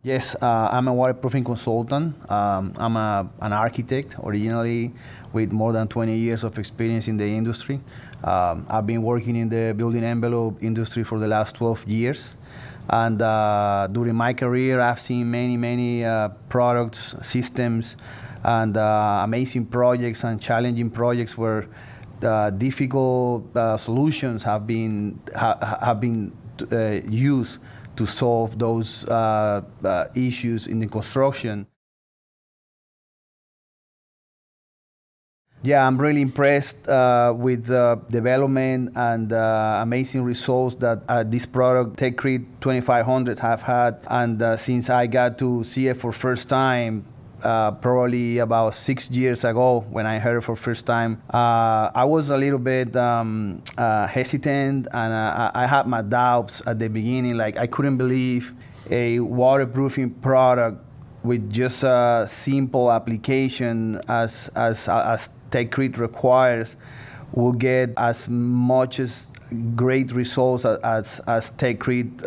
Yes, I'm a waterproofing consultant. An architect originally with more than 20 years of experience in the industry. I've been working in the building envelope industry for the last 12 years. And during my career, I've seen many products, systems, and amazing projects and challenging projects where difficult solutions have been used to solve those issues in the construction. Yeah, I'm really impressed with the development and amazing results that this product, Techcrete 2500, have had. And since I got to see it for first time, probably about 6 years ago when I heard it for first time, I was a little bit hesitant, and I had my doubts at the beginning. Like, I couldn't believe a waterproofing product with just a simple application as Techcrete requires will get as much as great results as Techcrete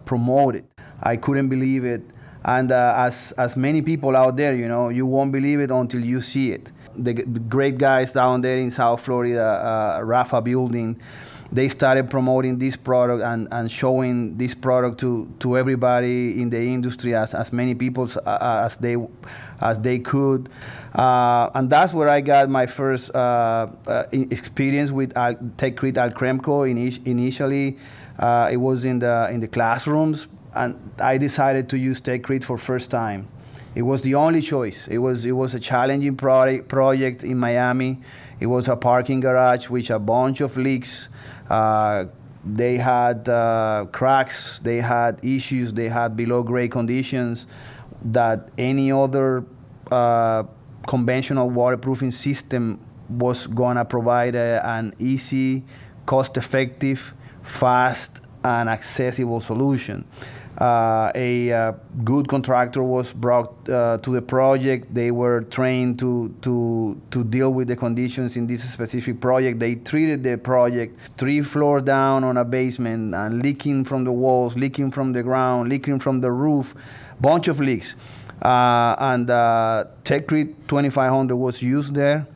promoted. I couldn't believe it. And as many people out there, you won't believe it until you see it. The great guys down there in South Florida, Rafa Building, they started promoting this product and showing this product to everybody in the industry, as many people as they could. And that's where I got my first experience with Techcrete Alchemco. Initially, it was in the classrooms, and I decided to use Techcrete for first time. It was the only choice. It was a challenging project in Miami. It was a parking garage with a bunch of leaks. They had cracks, they had issues, they had below grade conditions that any other conventional waterproofing system was gonna provide an easy, cost-effective, fast, and accessible solution. A good contractor was brought to the project. They were trained to deal with the conditions in this specific project. They treated the project 3 floors down on a basement, and leaking from the walls, leaking from the ground, leaking from the roof, bunch of leaks. And Techcrete 2500 was used there,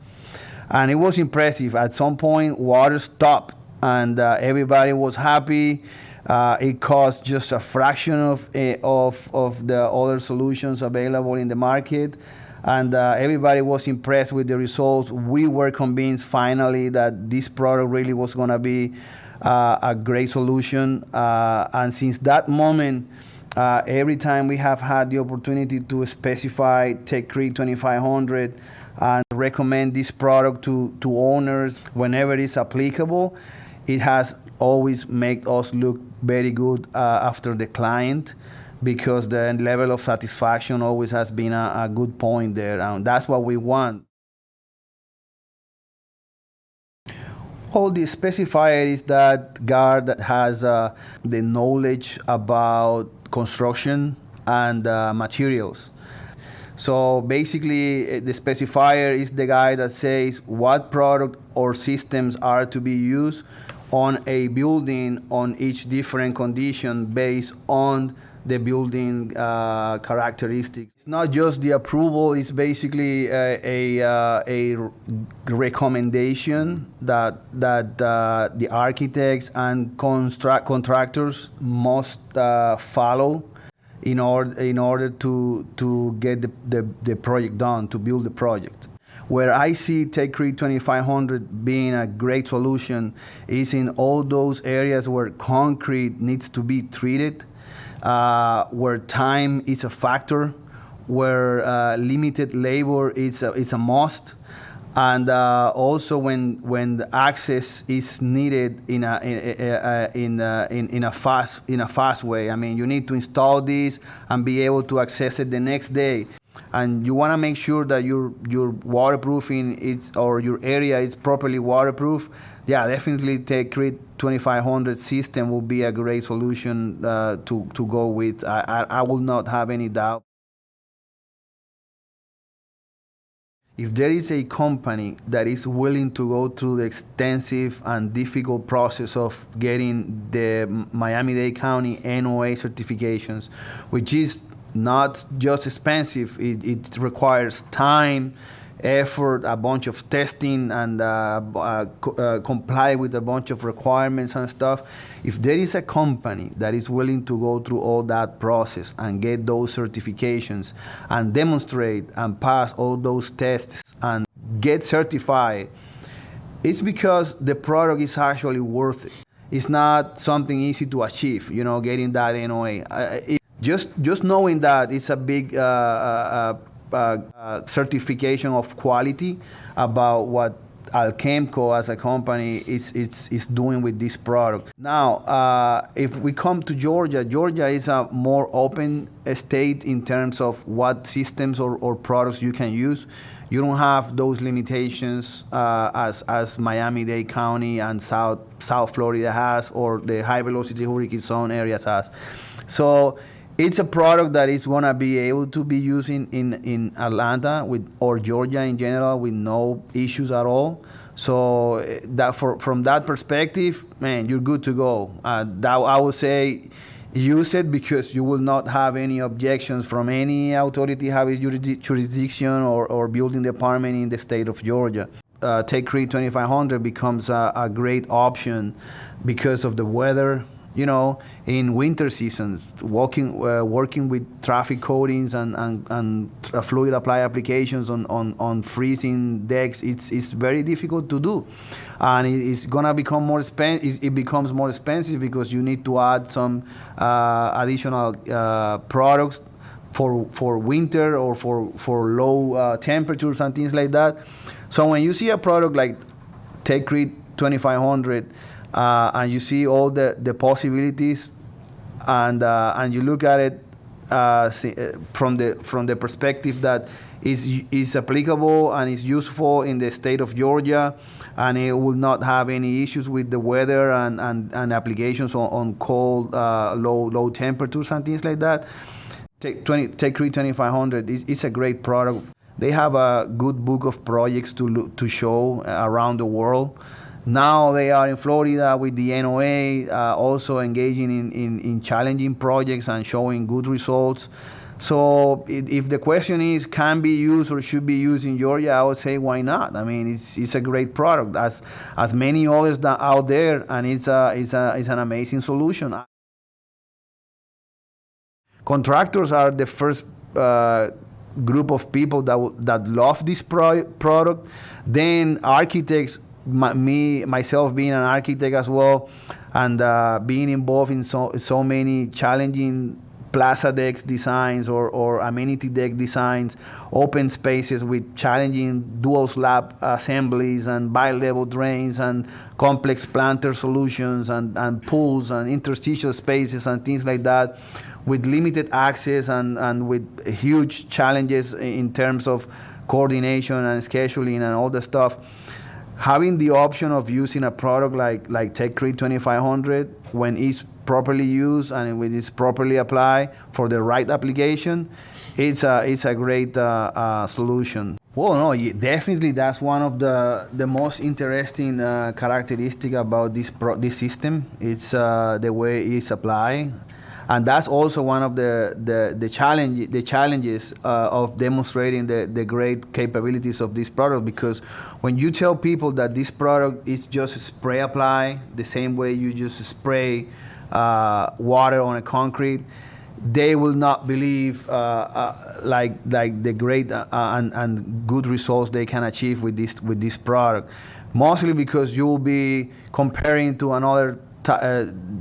and it was impressive. At some point, water stopped, and everybody was happy. It cost just a fraction of the other solutions available in the market, and everybody was impressed with the results. We were convinced finally that this product really was going to be a great solution, and since that moment, every time we have had the opportunity to specify Techcrete 2500 and recommend this product to owners whenever it's applicable, it has always made us look very good after the client, because the level of satisfaction always has been a good point there, and that's what we want. All the Specifier is that guard that has the knowledge about construction and materials. So basically, the Specifier is the guy that says what product or systems are to be used on a building on each different condition based on the building characteristics. It's not just the approval, it's basically a recommendation that the architects and contractors must follow in order to get the project done, to build the project. Where I see Techcrete 2500 being a great solution is in all those areas where concrete needs to be treated, where time is a factor, where limited labor is a must, and also when the access is needed in a fast way. I mean, you need to install this and be able to access it the next day. And you want to make sure that your waterproofing or your area is properly waterproof. Yeah, definitely Techcrete 2500 system will be a great solution to go with. I will not have any doubt. If there is a company that is willing to go through the extensive and difficult process of getting the Miami-Dade County NOA certifications, which is not just expensive. It requires time, effort, a bunch of testing, and comply with a bunch of requirements and stuff. If there is a company that is willing to go through all that process and get those certifications and demonstrate and pass all those tests and get certified, it's because the product is actually worth it. It's not something easy to achieve, getting that NOA. Just knowing that it's a big certification of quality about what Alchemco as a company is doing with this product. Now, if we come to Georgia, Georgia is a more open state in terms of what systems or products you can use. You don't have those limitations as Miami-Dade County and South Florida has, or the high-velocity hurricane zone areas has. So it's a product that is going to be able to be used in Atlanta or Georgia in general with no issues at all. So from that perspective, man, you're good to go. I would say use it because you will not have any objections from any authority having jurisdiction or building department in the state of Georgia. Techcrete 2500 becomes a great option because of the weather. In winter seasons, working with traffic coatings and fluid apply applications on freezing decks, it's very difficult to do, and it's gonna become more expensive. It becomes more expensive because you need to add some additional products for winter or for low temperatures and things like that. So when you see a product like Techcrete 2500, and you see all the possibilities, and you look at it from the perspective that is applicable and is useful in the state of Georgia, and it will not have any issues with the weather and applications on cold, low temperatures and things like that. Techcrete 2500 is a great product. They have a good book of projects to show around the world. Now they are in Florida with the NOA, also engaging in challenging projects and showing good results. So if the question is can be used or should be used in Georgia, I would say why not? I mean, it's a great product as many others out there, and it's an amazing solution. Contractors are the first group of people that love this product. Then architects. Myself being an architect as well, and being involved in so many challenging plaza decks designs or amenity deck designs, open spaces with challenging dual slab assemblies and bi-level drains and complex planter solutions and pools and interstitial spaces and things like that, with limited access and with huge challenges in terms of coordination and scheduling and all the stuff. Having the option of using a product like Techcrete 2500 when it's properly used and when it's properly applied for the right application, it's a great solution. Well, no, definitely that's one of the most interesting characteristic about this system. It's the way it's applied. And that's also one of the challenges of demonstrating the great capabilities of this product, because when you tell people that this product is just spray apply, the same way you just spray water on a concrete, they will not believe like the great and good results they can achieve with this product. Mostly because you will be comparing to another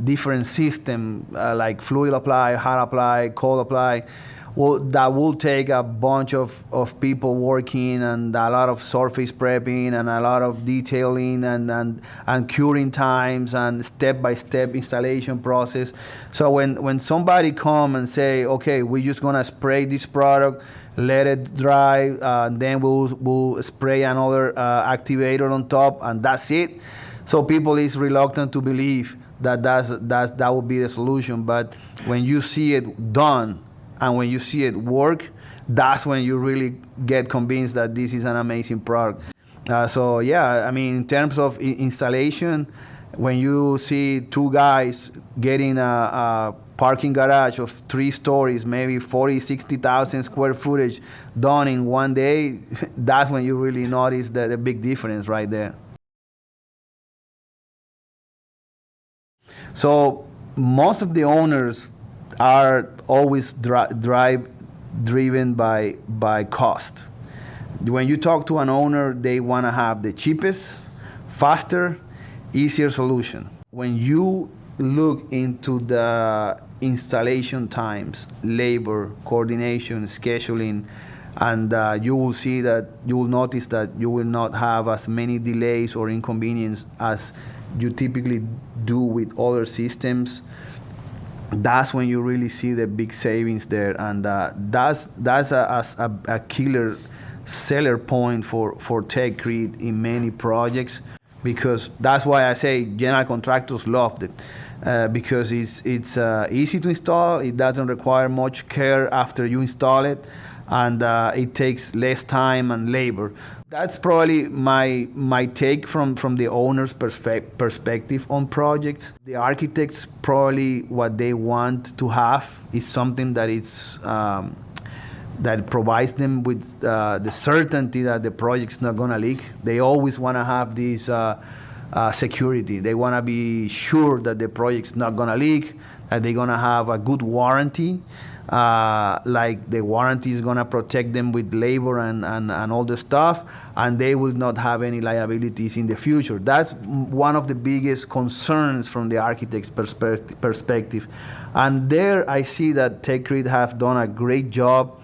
different system like fluid apply, hot apply, cold apply. Well, that will take a bunch of people working and a lot of surface prepping and a lot of detailing and curing times and step-by-step installation process. So when somebody come and say, okay, we're just gonna spray this product, let it dry, then we'll spray another activator on top, and that's it. So people is reluctant to believe that would be the solution. But when you see it done and when you see it work, that's when you really get convinced that this is an amazing product. So yeah, I mean, in terms of installation, when you see two guys getting a parking garage of 3 stories, maybe 40, 60,000 square footage done in one day, that's when you really notice the big difference right there. So most of the owners are always driven by cost. When you talk to an owner, they want to have the cheapest, faster, easier solution. When you look into the installation times, labor, coordination, scheduling, and you will notice that you will not have as many delays or inconvenience as you typically do with other systems. That's when you really see the big savings there, and that's a killer seller point for Techcrete in many projects, because that's why I say general contractors loved it, because it's easy to install. It doesn't require much care after you install it, and it takes less time and labor. That's probably my take from the owner's perspective on projects. The architects, probably what they want to have is something that it's that provides them with the certainty that the project's not going to leak. They always want to have this security. They want to be sure that the project's not going to leak, that they're going to have a good warranty. Like the warranty is going to protect them with labor and all the stuff, and they will not have any liabilities in the future. That's one of the biggest concerns from the architect's perspective. And there I see that Techcrete have done a great job,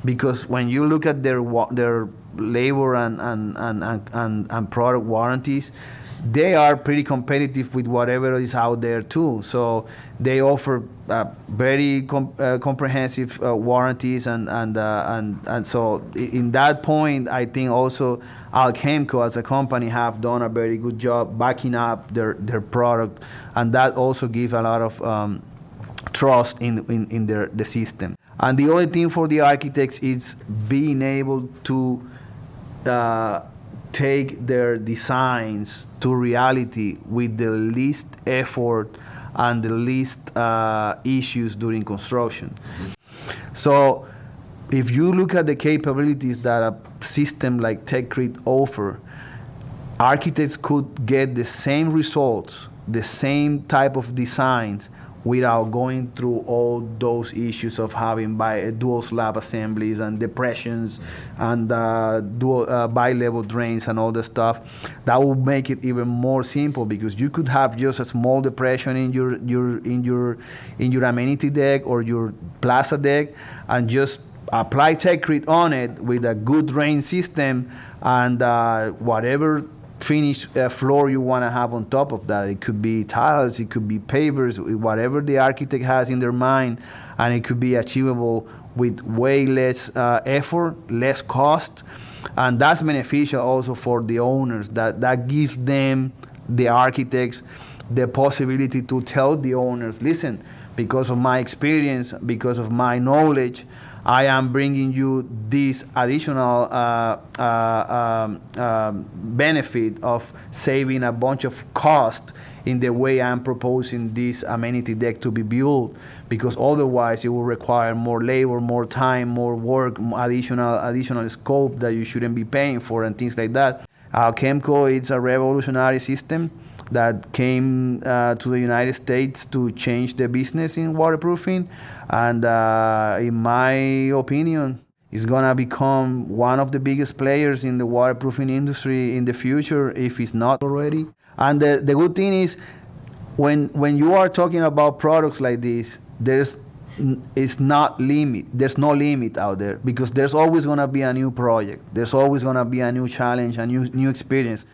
because when you look at their labor and product warranties, they are pretty competitive with whatever is out there too. So they offer very comprehensive warranties, and so in that point, I think also Alchemco as a company have done a very good job backing up their product, and that also gives a lot of trust in the system. And the other thing for the architects is being able to take their designs to reality with the least effort and the least issues during construction. So if you look at the capabilities that a system like Techcrete offer, architects could get the same results, the same type of designs, without going through all those issues of having dual slab assemblies and depressions and bi-level drains and all the stuff. That will make it even more simple, because you could have just a small depression in your amenity deck or your plaza deck, and just apply Techcrete on it with a good drain system, and whatever finished floor you want to have on top of that. It could be tiles, it could be pavers, whatever the architect has in their mind, and it could be achievable with way less effort, less cost, and that's beneficial also for the owners. That gives them, the architects, the possibility to tell the owners, listen, because of my experience, because of my knowledge, I am bringing you this additional benefit of saving a bunch of cost in the way I'm proposing this amenity deck to be built, because otherwise it will require more labor, more time, more work, additional scope that you shouldn't be paying for, and things like that. Alchemco is a revolutionary system that came to the United States to change the business in waterproofing, and in my opinion, is gonna become one of the biggest players in the waterproofing industry in the future, if it's not already. And the good thing is, when you are talking about products like this, there's no limit out there, because there's always gonna be a new project, there's always gonna be a new challenge, a new experience.